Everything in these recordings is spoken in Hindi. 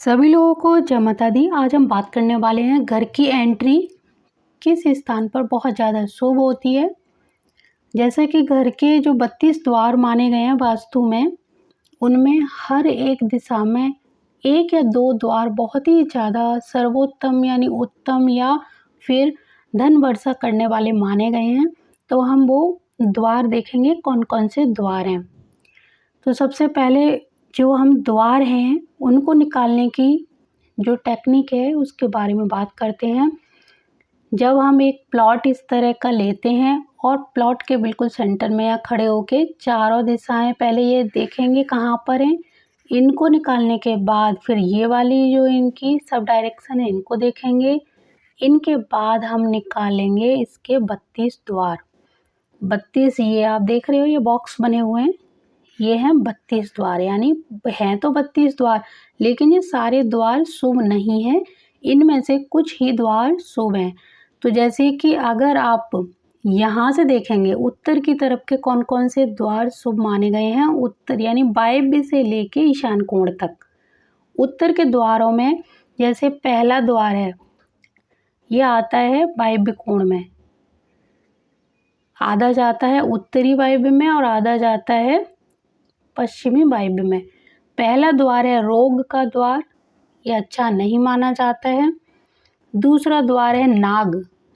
सभी लोगों को जय माता दी। आज हम बात करने वाले हैं घर की एंट्री किस स्थान पर बहुत ज़्यादा शुभ होती है। जैसे कि घर के जो 32 द्वार माने गए हैं वास्तु में, उनमें हर एक दिशा में 1 या 2 द्वार बहुत ही ज़्यादा सर्वोत्तम यानी उत्तम या फिर धन वर्षा करने वाले माने गए हैं। तो हम वो द्वार देखेंगे कौन-कौन से द्वार हैं। तो सबसे पहले जो हम द्वार हैं उनको निकालने की जो टेक्निक है उसके बारे में बात करते हैं। जब हम एक प्लॉट इस तरह का लेते हैं और प्लॉट के बिल्कुल सेंटर में या खड़े होके चारों दिशाएं पहले ये देखेंगे कहाँ पर हैं। इनको निकालने के बाद फिर ये वाली जो इनकी सब डायरेक्शन है इनको देखेंगे। इनके बाद हम निकालेंगे इसके 32 द्वार। 32 ये आप देख रहे हो ये बॉक्स बने हुए हैं, ये हैं 32 द्वार। यानी हैं तो 32 द्वार, लेकिन ये सारे द्वार शुभ नहीं हैं, इनमें से कुछ ही द्वार शुभ हैं। तो जैसे कि अगर आप यहाँ से देखेंगे उत्तर की तरफ के कौन कौन से द्वार शुभ माने गए हैं। उत्तर यानी वायव्य से लेके ईशान कोण तक। उत्तर के द्वारों में जैसे पहला द्वार है, ये आता है वायव्य कोण में, आधा जाता है उत्तरी वायव्य में और आधा जाता है पश्चिमी वायव्य में। पहला द्वार है रोग का द्वार, ये अच्छा नहीं माना जाता है। दूसरा द्वार है नाग,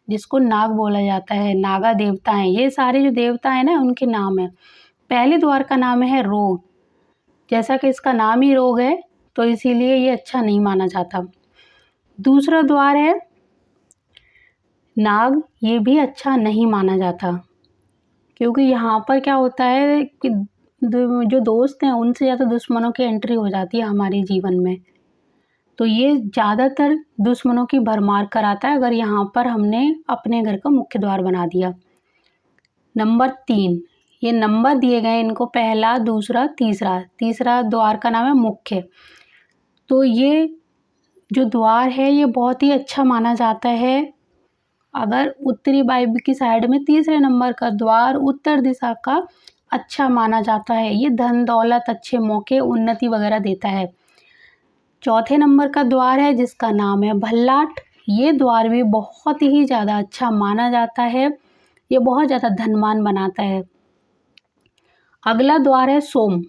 जिसको नाग बोला जाता है, नागा देवता हैं, ये सारे जो देवता हैं ना उनके नाम है। पहले द्वार का नाम है रोग, जैसा कि इसका नाम ही रोग है तो इसीलिए ये अच्छा नहीं माना जाता। दूसरा द्वार है नाग, ये भी अच्छा नहीं माना जाता, क्योंकि यहाँ पर क्या होता है कि जो दोस्त हैं उनसे ज़्यादा दुश्मनों की एंट्री हो जाती है हमारे जीवन में। तो ये ज़्यादातर दुश्मनों की भरमार कराता है अगर यहाँ पर हमने अपने घर का मुख्य द्वार बना दिया। नंबर 3, ये नंबर दिए गए इनको पहला, दूसरा, तीसरा। तीसरा द्वार का नाम है मुख्य। तो ये जो द्वार है ये बहुत ही अच्छा माना जाता है। अगर उत्तरी वायव्य की साइड में तीसरे नंबर का द्वार उत्तर दिशा का अच्छा माना जाता है। ये धन दौलत, अच्छे मौके, उन्नति वगैरह देता है। चौथे नंबर का द्वार है जिसका नाम है भल्लाट। ये द्वार भी बहुत ही ज़्यादा अच्छा माना जाता है, ये बहुत ज़्यादा धनवान बनाता है। अगला द्वार है सोम।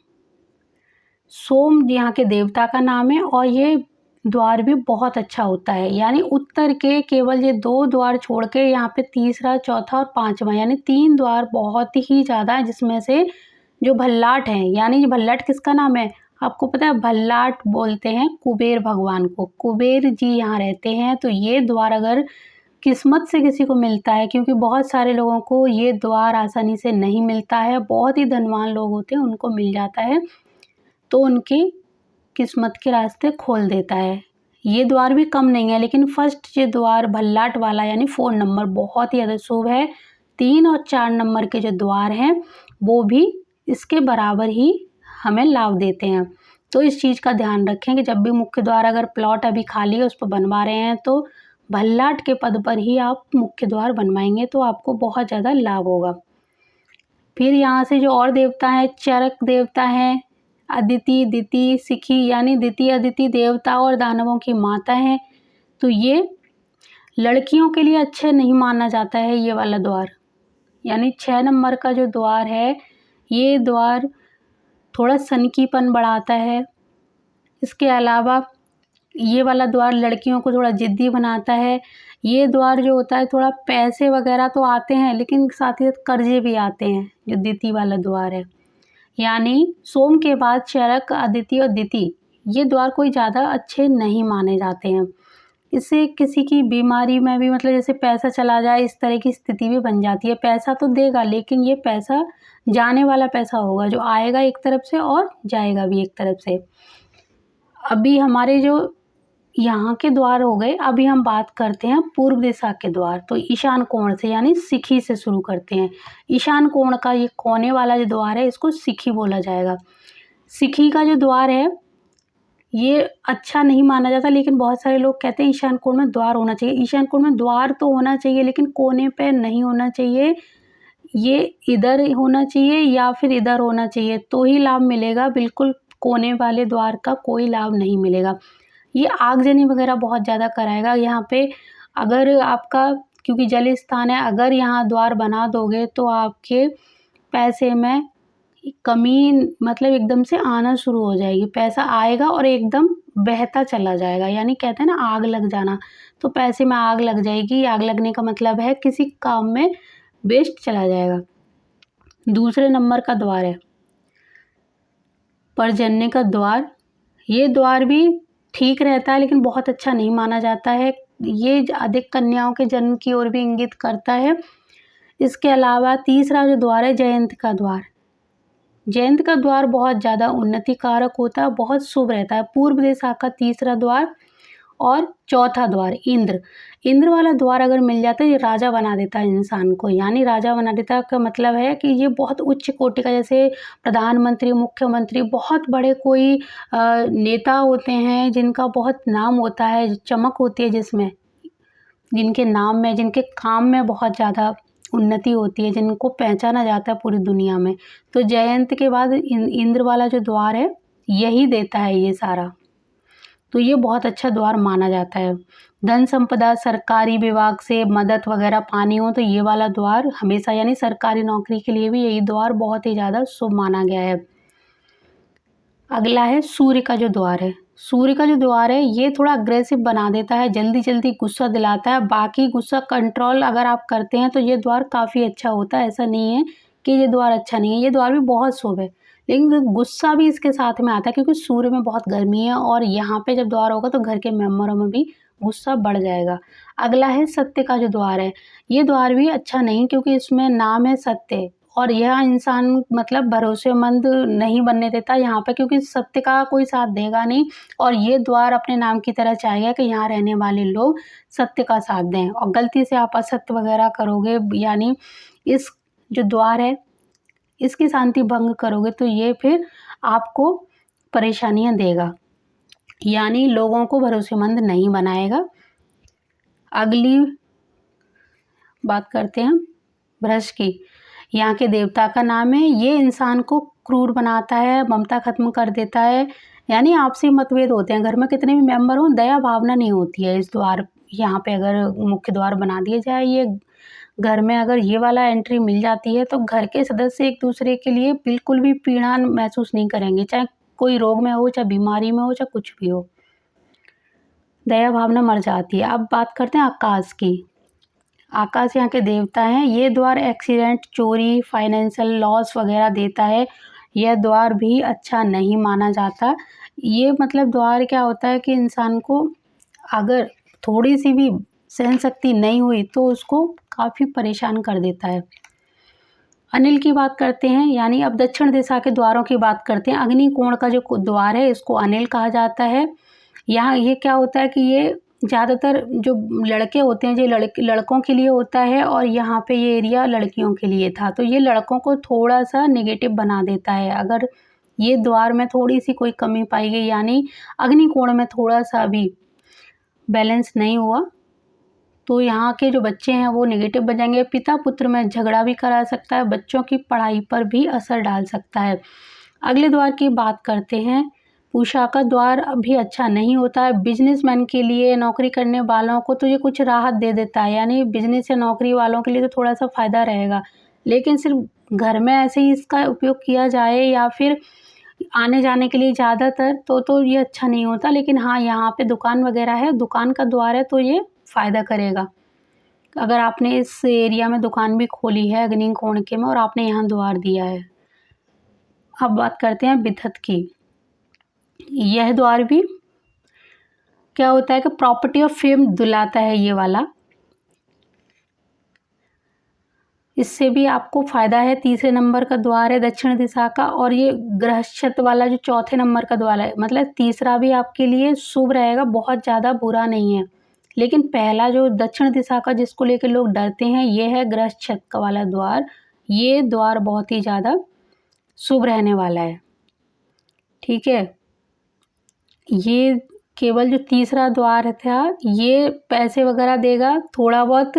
सोम यहाँ के देवता का नाम है और ये द्वार भी बहुत अच्छा होता है। यानी उत्तर के केवल ये 2 द्वार छोड़ के यहाँ पे तीसरा, चौथा और 5वां यानी 3 द्वार बहुत ही ज़्यादा है, जिसमें से जो भल्लाट है, यानी भल्लाट किसका नाम है आपको पता है? भल्लाट बोलते हैं कुबेर भगवान को। कुबेर जी यहाँ रहते हैं। तो ये द्वार अगर किस्मत से किसी को मिलता है, क्योंकि बहुत सारे लोगों को ये द्वार आसानी से नहीं मिलता है, बहुत ही धनवान लोग होते हैं उनको मिल जाता है, तो उनकी किस्मत के रास्ते खोल देता है। ये द्वार भी कम नहीं है, लेकिन फर्स्ट ये द्वार भल्लाट वाला यानी 4 नंबर बहुत ही ज़्यादा शुभ है। 3 और 4 नंबर के जो द्वार हैं वो भी इसके बराबर ही हमें लाभ देते हैं। तो इस चीज़ का ध्यान रखें कि जब भी मुख्य द्वार अगर प्लॉट अभी खाली है उस पर बनवा रहे हैं तो भल्लाट के पद पर ही आप मुख्य द्वार बनवाएंगे तो आपको बहुत ज़्यादा लाभ होगा। फिर यहाँ से जो और देवता हैं, चरक देवता हैं, अदिति, दिति, सिखी यानी दिति अदिति देवता और दानवों की माता हैं। तो ये लड़कियों के लिए अच्छे नहीं माना जाता है ये वाला द्वार। यानी 6 नंबर का जो द्वार है ये द्वार थोड़ा सनकीपन बढ़ाता है। इसके अलावा ये वाला द्वार लड़कियों को थोड़ा ज़िद्दी बनाता है। ये द्वार जो होता है थोड़ा पैसे वगैरह तो आते हैं, लेकिन साथ ही साथ कर्जे भी आते हैं, जो दिति वाला द्वार है। यानी सोम के बाद चरक, अदिति और दिति ये द्वार कोई ज़्यादा अच्छे नहीं माने जाते हैं। इससे किसी की बीमारी में भी मतलब जैसे पैसा चला जाए इस तरह की स्थिति भी बन जाती है। पैसा तो देगा, लेकिन ये पैसा जाने वाला पैसा होगा, जो आएगा एक तरफ से और जाएगा भी एक तरफ से। अभी हमारे जो यहाँ के द्वार हो गए, अभी हम बात करते हैं पूर्व दिशा के द्वार। तो ईशान कोण से यानी सिखी से शुरू करते हैं। ईशान कोण का ये कोने वाला जो द्वार है इसको सिखी बोला जाएगा। सिखी का जो द्वार है ये अच्छा नहीं माना जाता, लेकिन बहुत सारे लोग कहते हैं ईशान कोण में द्वार होना चाहिए। ईशान कोण में द्वार तो होना चाहिए, लेकिन कोने पे नहीं होना चाहिए। ये इधर होना चाहिए या फिर इधर होना चाहिए तो ही लाभ मिलेगा। बिल्कुल कोने वाले द्वार का कोई लाभ नहीं मिलेगा। ये आगजनी वगैरह बहुत ज़्यादा कराएगा। यहाँ पे अगर आपका, क्योंकि जल स्थान है, अगर यहाँ द्वार बना दोगे तो आपके पैसे में कमी मतलब एकदम से आना शुरू हो जाएगी। पैसा आएगा और एकदम बहता चला जाएगा, यानी कहते हैं ना आग लग जाना, तो पैसे में आग लग जाएगी। आग लगने का मतलब है किसी काम में वेस्ट चला जाएगा। दूसरे नंबर का द्वार है पर्जन्य का द्वार। ये द्वार भी ठीक रहता है लेकिन बहुत अच्छा नहीं माना जाता है। ये अधिक कन्याओं के जन्म की ओर भी इंगित करता है। इसके अलावा तीसरा जो द्वार है जयंत का द्वार। जयंत का द्वार बहुत ज़्यादा उन्नति कारक होता है, बहुत शुभ रहता है। पूर्व दिशा का तीसरा द्वार और चौथा द्वार इंद्र। इंद्र वाला द्वार अगर मिल जाता है ये राजा बना देता है इंसान को, यानी राजा बना देता है का मतलब है कि ये बहुत उच्च कोटि का, जैसे प्रधानमंत्री, मुख्यमंत्री, बहुत बड़े कोई नेता होते हैं जिनका बहुत नाम होता है, चमक होती है जिसमें, जिनके नाम में, जिनके काम में बहुत ज़्यादा उन्नति होती है, जिनको पहचाना जाता है पूरी दुनिया में। तो जयंत के बाद इंद्र वाला जो द्वार है यही देता है ये सारा, तो ये बहुत अच्छा द्वार माना जाता है। धन संपदा, सरकारी विभाग से मदद वगैरह पानी हो तो ये वाला द्वार हमेशा, यानी सरकारी नौकरी के लिए भी यही द्वार बहुत ही ज़्यादा शुभ माना गया है। अगला है सूर्य का जो द्वार है। सूर्य का जो द्वार है ये थोड़ा अग्रेसिव बना देता है, जल्दी जल्दी गुस्सा दिलाता है। बाकी गुस्सा कंट्रोल अगर आप करते हैं तो ये द्वार काफ़ी अच्छा होता है, ऐसा नहीं है कि ये द्वार अच्छा नहीं है, ये द्वार भी बहुत शुभ है, लेकिन गुस्सा भी इसके साथ में आता है क्योंकि सूर्य में बहुत गर्मी है और यहाँ पे जब द्वार होगा तो घर के मेंबरों में भी गुस्सा बढ़ जाएगा। अगला है सत्य का जो द्वार है। ये द्वार भी अच्छा नहीं क्योंकि इसमें नाम है सत्य, और यह इंसान मतलब भरोसेमंद नहीं बनने देता यहाँ पे, क्योंकि सत्य का कोई साथ देगा नहीं। और ये द्वार अपने नाम की तरह चाहेगा कि यहाँ रहने वाले लोग सत्य का साथ दें, और गलती से आप असत्य वगैरह करोगे, यानी इस जो द्वार है इसकी शांति भंग करोगे तो ये फिर आपको परेशानियाँ देगा, यानी लोगों को भरोसेमंद नहीं बनाएगा। अगली बात करते हैं वृष की। यहाँ के देवता का नाम है। ये इंसान को क्रूर बनाता है, ममता खत्म कर देता है, यानी आपसी मतभेद होते हैं। घर में कितने भी मेंबर हों, दया भावना नहीं होती है। इस द्वार यहाँ पे अगर मुख्य द्वार बना दिया जाए, ये घर में अगर ये वाला एंट्री मिल जाती है तो घर के सदस्य एक दूसरे के लिए बिल्कुल भी पीड़ा महसूस नहीं करेंगे, चाहे कोई रोग में हो, चाहे बीमारी में हो, चाहे कुछ भी हो, दया भावना मर जाती है। अब बात करते हैं आकाश की। आकाश यहाँ के देवता हैं। ये द्वार एक्सीडेंट, चोरी, फाइनेंशियल लॉस वगैरह देता है। यह द्वार भी अच्छा नहीं माना जाता। ये मतलब द्वार क्या होता है कि इंसान को अगर थोड़ी सी भी सहन शक्ति नहीं हुई तो उसको काफ़ी परेशान कर देता है। अनिल की बात करते हैं, यानी अब दक्षिण दिशा के द्वारों की बात करते हैं। अग्निकोण का जो द्वार है इसको अनिल कहा जाता है। यहाँ ये क्या होता है कि ये ज़्यादातर जो लड़के होते हैं, जो लड़कों के लिए होता है, और यहाँ पे ये एरिया लड़कियों के लिए था, तो ये लड़कों को थोड़ा सा नेगेटिव बना देता है। अगर ये द्वार में थोड़ी सी कोई कमी पाई गई, यानी अग्निकोण में थोड़ा सा भी बैलेंस नहीं हुआ, तो यहाँ के जो बच्चे हैं वो नेगेटिव बन जाएंगे। पिता पुत्र में झगड़ा भी करा सकता है, बच्चों की पढ़ाई पर भी असर डाल सकता है। अगले द्वार की बात करते हैं। पूषा का द्वार भी अच्छा नहीं होता है। बिजनेसमैन के लिए, नौकरी करने वालों को तो ये कुछ राहत दे देता है, यानी बिजनेस या नौकरी वालों के लिए तो थोड़ा सा फ़ायदा रहेगा, लेकिन सिर्फ घर में ऐसे ही इसका उपयोग किया जाए या फिर आने जाने के लिए ज़्यादातर तो ये अच्छा नहीं होता। लेकिन हाँ, यहाँ पे दुकान वगैरह है, दुकान का द्वार है तो ये फ़ायदा करेगा। अगर आपने इस एरिया में दुकान भी खोली है अग्निकोण के में और आपने यहाँ द्वार दिया है। अब बात करते हैं विधत की। यह द्वार भी क्या होता है कि प्रॉपर्टी ऑफ फेम दिलाता है ये वाला, इससे भी आपको फ़ायदा है। तीसरे नंबर का द्वार है दक्षिण दिशा का, और ये गृहस्थ वाला जो चौथे नंबर का द्वार है, मतलब तीसरा भी आपके लिए शुभ रहेगा, बहुत ज़्यादा बुरा नहीं है। लेकिन पहला जो दक्षिण दिशा का जिसको लेकर लोग डरते हैं, ये है गृहस्थ का वाला द्वार। ये द्वार बहुत ही ज़्यादा शुभ रहने वाला है, ठीक है। ये केवल जो तीसरा द्वार था ये पैसे वगैरह देगा, थोड़ा बहुत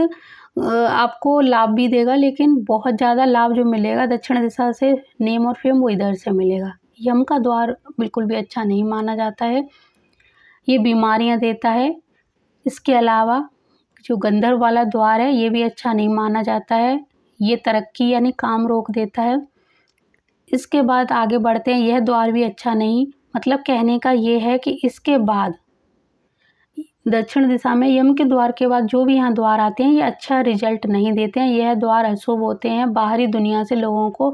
आपको लाभ भी देगा, लेकिन बहुत ज़्यादा लाभ जो मिलेगा दक्षिण दिशा से, नेम और फेम वो इधर से मिलेगा। यम का द्वार बिल्कुल भी अच्छा नहीं माना जाता है। ये बीमारियाँ देता है। इसके अलावा जो गंधर्व वाला द्वार है ये भी अच्छा नहीं माना जाता है। ये तरक्की यानी काम रोक देता है। इसके बाद आगे बढ़ते हैं, यह द्वार भी अच्छा नहीं, मतलब कहने का ये है कि इसके बाद दक्षिण दिशा में यम के द्वार के बाद जो भी यहाँ द्वार आते हैं ये अच्छा रिजल्ट नहीं देते हैं। यह द्वार अशुभ होते हैं, बाहरी दुनिया से लोगों को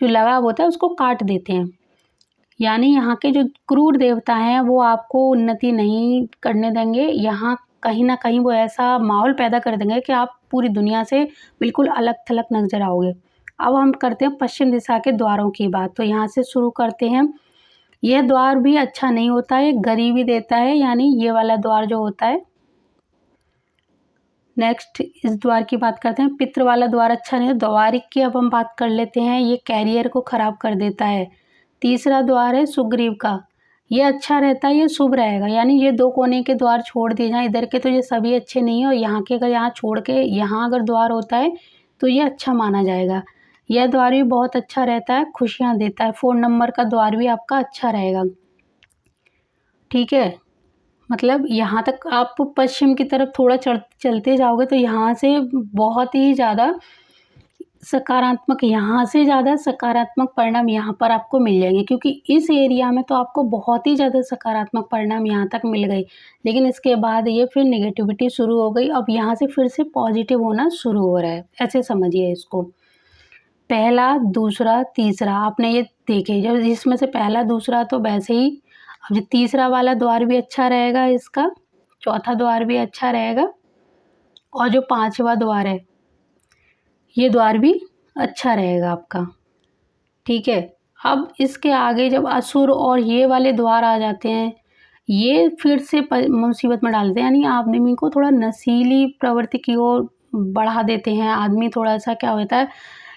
जो लगाव होता है उसको काट देते हैं। यानी यहाँ के जो क्रूर देवता हैं वो आपको उन्नति नहीं करने देंगे। यहाँ कहीं न कहीं वो ऐसा माहौल पैदा कर देंगे कि आप पूरी दुनिया से बिल्कुल अलग-थलग नज़र आओगे। अब हम करते हैं पश्चिम दिशा के द्वारों की बात, तो यहाँ से शुरू करते हैं। यह द्वार भी अच्छा नहीं होता है, गरीबी देता है, यानी ये वाला द्वार जो होता है। नेक्स्ट इस द्वार की बात करते हैं, पितृ वाला द्वार अच्छा नहीं है। द्वारिक की अब हम बात कर लेते हैं, ये कैरियर को ख़राब कर देता है। तीसरा द्वार है सुग्रीव का, ये अच्छा रहता है, ये शुभ रहेगा, यानी ये 2 कोने के द्वार छोड़ दिए जाएँ, इधर के तो ये सभी अच्छे नहीं हैं और यहाँ के अगर यहाँ छोड़ के यहाँ अगर द्वार होता है तो ये अच्छा माना जाएगा। यह द्वार भी बहुत अच्छा रहता है, खुशियाँ देता है। 4 नंबर का द्वार भी आपका अच्छा रहेगा। ठीक है, मतलब यहाँ तक आप पश्चिम की तरफ थोड़ा चलते जाओगे तो यहाँ से बहुत ही ज़्यादा सकारात्मक, यहाँ से ज़्यादा सकारात्मक परिणाम यहाँ पर आपको मिल जाएंगे, क्योंकि इस एरिया में तो आपको बहुत ही ज़्यादा सकारात्मक परिणाम यहाँ तक मिल गए, लेकिन इसके बाद ये फिर नेगेटिविटी शुरू हो गई। अब यहाँ से फिर से पॉजिटिव होना शुरू हो रहा है, ऐसे समझिए इसको। पहला, दूसरा, तीसरा आपने ये देखे, जब इसमें से पहला दूसरा तो वैसे ही, अब जो तीसरा वाला द्वार भी अच्छा रहेगा इसका, चौथा द्वार भी अच्छा रहेगा और जो 5वां द्वार है ये द्वार भी अच्छा रहेगा आपका। ठीक है, अब इसके आगे जब असुर और ये वाले द्वार आ जाते हैं, ये फिर से मुसीबत में डालते हैं, यानी आदमी को थोड़ा नशीली प्रवृत्ति की ओर बढ़ा देते हैं। आदमी थोड़ा सा क्या होता है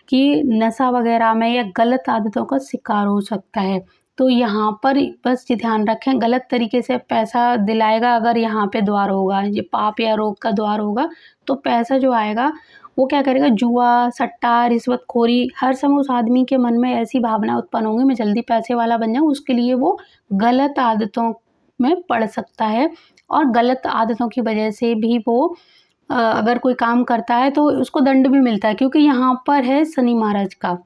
कि नशा वगैरह में या गलत आदतों का शिकार हो सकता है। तो यहाँ पर बस ये ध्यान रखें, गलत तरीके से पैसा दिलाएगा अगर यहाँ पे द्वार होगा, ये पाप या रोग का द्वार होगा, तो पैसा जो आएगा वो क्या करेगा, जुआ, सट्टा, रिश्वतखोरी, हर समय उस आदमी के मन में ऐसी भावना उत्पन्न होंगी मैं जल्दी पैसे वाला बन जाऊँ, उसके लिए वो गलत आदतों में पड़ सकता है। और गलत आदतों की वजह से भी वो अगर कोई काम करता है तो उसको दंड भी मिलता है, क्योंकि यहाँ पर है शनि महाराज का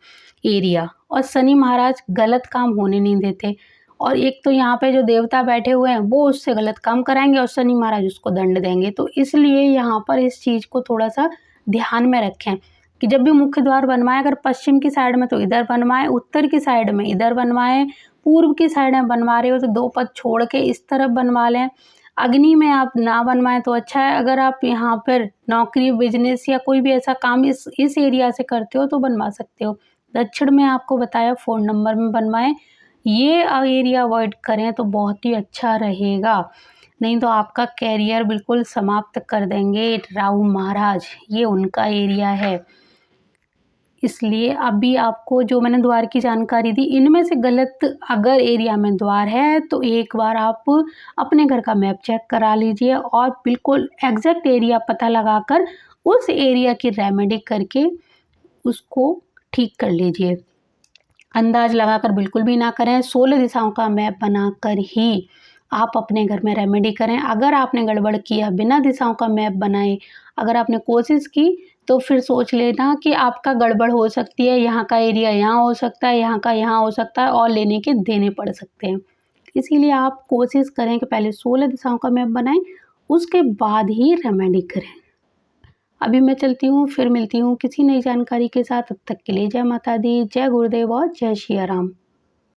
एरिया और शनि महाराज गलत काम होने नहीं देते। और एक तो यहाँ पे जो देवता बैठे हुए हैं वो उससे गलत काम कराएंगे और शनि महाराज उसको दंड देंगे। तो इसलिए यहाँ पर इस चीज़ को थोड़ा सा ध्यान में रखें कि जब भी मुख्य द्वार बनवाएं, अगर पश्चिम की साइड में तो इधर बनवाएं, उत्तर की साइड में इधर बनवाएं, पूर्व की साइड में बनवा रहे हो तो 2 पद छोड़ के इस तरफ बनवा लें। अग्नि में आप ना बनवाएं तो अच्छा है। अगर आप यहाँ पर नौकरी, बिजनेस या कोई भी ऐसा काम इस एरिया से करते हो तो बनवा सकते हो। दक्षिण में आपको बताया 4 नंबर में बनवाएं, ये एरिया अवॉइड करें तो बहुत ही अच्छा रहेगा, नहीं तो आपका कैरियर बिल्कुल समाप्त कर देंगे राहु महाराज, ये उनका एरिया है। इसलिए अभी आपको जो मैंने द्वार की जानकारी दी, इनमें से गलत अगर एरिया में द्वार है तो एक बार आप अपने घर का मैप चेक करा लीजिए और बिल्कुल एग्जैक्ट एरिया पता लगाकर उस एरिया की रेमेडी करके उसको ठीक कर लीजिए। अंदाज लगाकर बिल्कुल भी ना करें। 16 दिशाओं का मैप बनाकर ही आप अपने घर में रेमेडी करें। अगर आपने गड़बड़ किया, बिना दिशाओं का मैप बनाए अगर आपने कोशिश की, तो फिर सोच लेना कि आपका गड़बड़ हो सकती है, यहाँ का एरिया यहाँ हो सकता है, यहाँ का यहाँ हो सकता है और लेने के देने पड़ सकते हैं। इसीलिए आप कोशिश करें कि पहले 16 दिशाओं का मैप बनाएं, उसके बाद ही रेमेडी करें। अभी मैं चलती हूँ, फिर मिलती हूँ किसी नई जानकारी के साथ। तब तक के लिए जय माता दी, जय गुरुदेव और जय सिया राम।